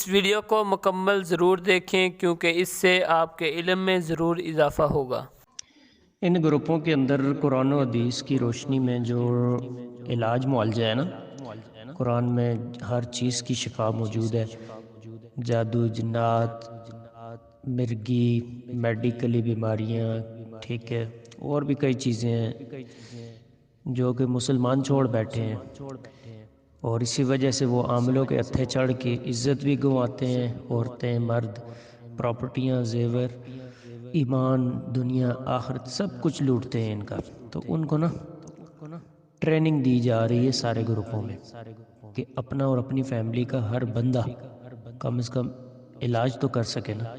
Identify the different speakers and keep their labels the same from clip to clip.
Speaker 1: اس video کو مکمل ضرور دیکھیں کیونکہ اس سے آپ کے علم میں ضرور اضافہ ہوگا۔
Speaker 2: ان گروپوں کے اندر قرآن و حدیث کی روشنی میں جو علاج معالجہ ہے نا، قرآن میں ہر چیز کی شفا موجود ہے، جادو، جنات، مرگی، میڈیکلی بیماریاں، ٹھیک ہے، اور بھی کئی چیزیں ہیں جو کہ مسلمان چھوڑ بیٹھے ہیں، اور اسی وجہ سے وہ عاملوں کے ہتھے چڑھ کے عزت بھی گنواتے ہیں، عورتیں، مرد، پراپرٹیاں، زیور، ایمان، دنیا، آخرت، سب کچھ لوٹتے ہیں ان کا۔ تو ان کو نا ٹریننگ دی جا رہی ہے سارے گروپوں میں کہ اپنا اور اپنی فیملی کا ہر بندہ کم از کم علاج تو کر سکے نا۔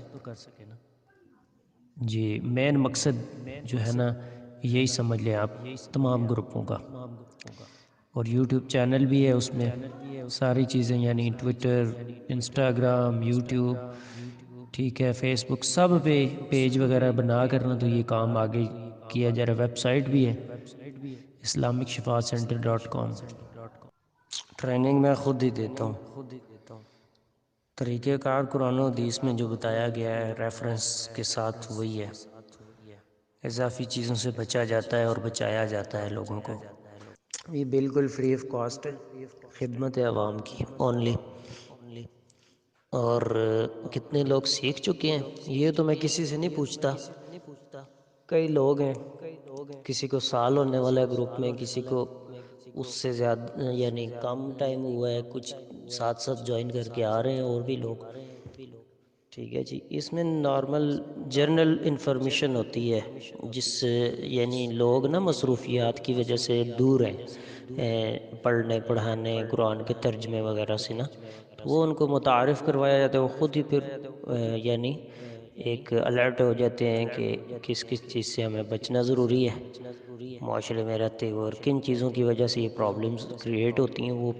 Speaker 2: جی، مین مقصد جو ہے نا یہی سمجھ لیں آپ تمام گروپوں کا، اور یوٹیوب چینل بھی ہے، اس میں ساری چیزیں، یعنی ٹویٹر، انسٹاگرام، یوٹیوب، ٹھیک ہے، فیس بک، سب پہ پیج وغیرہ بنا کرنا تو یہ کام آگے کیا جا رہا ہے۔ ویب سائٹ بھی ہے islamicshifacenter.com۔ ٹریننگ میں خود ہی دیتا ہوں۔ طریقہ کار قرآن و حدیث میں جو بتایا گیا ہے ریفرنس کے ساتھ وہی ہے، اضافی چیزوں سے بچا جاتا ہے اور بچایا جاتا ہے لوگوں کو۔ یہ بالکل فری آف کاسٹ ہے، خدمت عوام کی اونلی۔ اور کتنے لوگ سیکھ چکے ہیں یہ تو میں کسی سے نہیں پوچھتا، کئی لوگ ہیں، کسی کو سال ہونے والا ہے گروپ میں، کسی کو اس سے زیادہ یعنی کم ٹائم ہوا ہے، کچھ ساتھ ساتھ جوائن کر کے آ رہے ہیں اور بھی لوگ، ٹھیک ہے جی۔ اس میں نارمل جنرل انفارمیشن ہوتی ہے، جس سے یعنی لوگ نا مصروفیات کی وجہ سے دور ہیں پڑھنے پڑھانے قرآن کے ترجمے وغیرہ سے نا، تو وہ ان کو متعارف کروایا جاتا ہے، وہ خود ہی پھر یعنی ایک الرٹ ہو جاتے ہیں کہ کس کس چیز سے ہمیں بچنا ضروری ہے معاشرے میں رہتے ہوئے، اور کن چیزوں کی وجہ سے یہ پرابلمز کریٹ ہوتی ہیں، وہ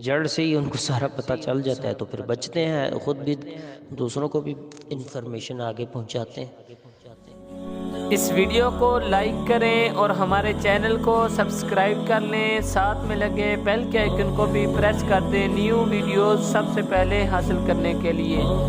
Speaker 2: جڑ سے ہی ان کو سارا پتہ چل جاتا ہے، تو پھر بچتے ہیں، خود بھی دوسروں کو بھی انفارمیشن آگے پہنچاتے ہیں۔
Speaker 1: اس ویڈیو کو لائک کریں اور ہمارے چینل کو سبسکرائب کر لیں، ساتھ میں لگے بیل کے آئیکن کو بھی پریس کر دیں نیو ویڈیوز سب سے پہلے حاصل کرنے کے لیے۔